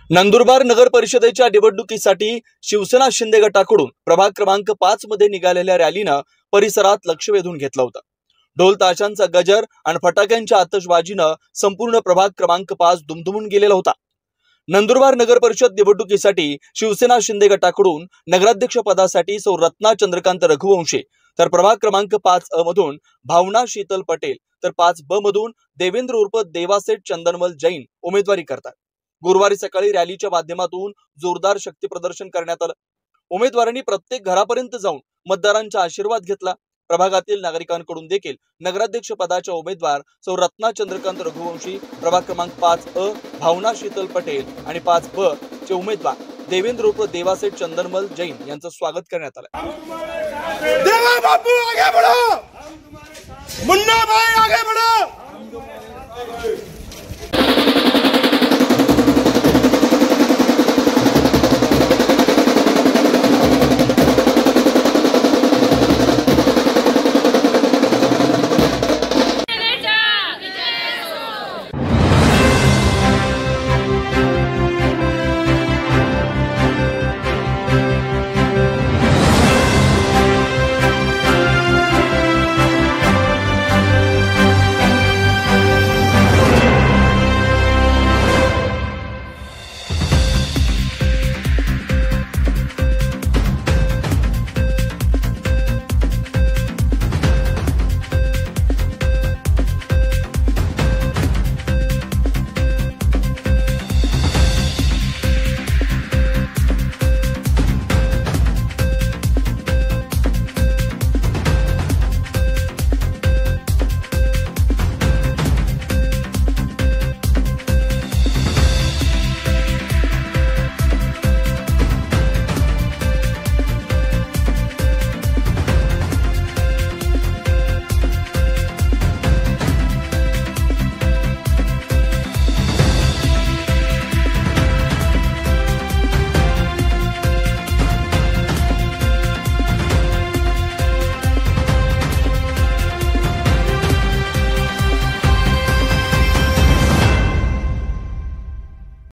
नंदुरबार नगर परिषदेच्या निवडणुकीसाठी शिवसेना शिंदे गटाकडून प्रभाग क्रमांक 5 मध्ये निघालेल्या रॅलीनं परिसरात लक्ष वेधून घेतलं होतं। ढोल ताशांचा गजर आणि फटाक्यांच्या आतषबाजीनं संपूर्ण प्रभाग क्रमांक 5 दुमदुमून गेलेला होता। नंदुरबार नगर परिषद निवडणुकीसाठी शिवसेना शिंदे गटाकडून नगराध्यक्ष पदासाठी सौ रत्ना चंद्रकांत रघुवंशी, तर प्रभाग क्रमांक 5 अ मधून भावना शीतल पटेल, तर 5 ब मधून देवेंद्र उर्फ देवासेठ चंदनमल जैन उमेदवारी करतात। गुरुवारी सकाळी रॅलीच्या माध्यमातून जोरदार शक्ती प्रदर्शन करण्यात आलं। उमेदवारांनी प्रत्येक घरापर्यंत जाऊन मतदारांचा आशीर्वाद घेतला। प्रभागातील नागरिकांकडून देखील नगराध्यक्ष पदाच्या उमेदवार सौ रत्ना चंद्रकांत रघुवंशी, प्रभाग क्रमांक 5 अ भावना शीतल पटेल आणि 5 ब चे उमेदवार देवेंद्र उर्फ देवासेठ चंदनमल जैन यांचं स्वागत करण्यात आलं। देवा बापू आगे बढ़ो, मुन्ना भाई आगे बढ़ो।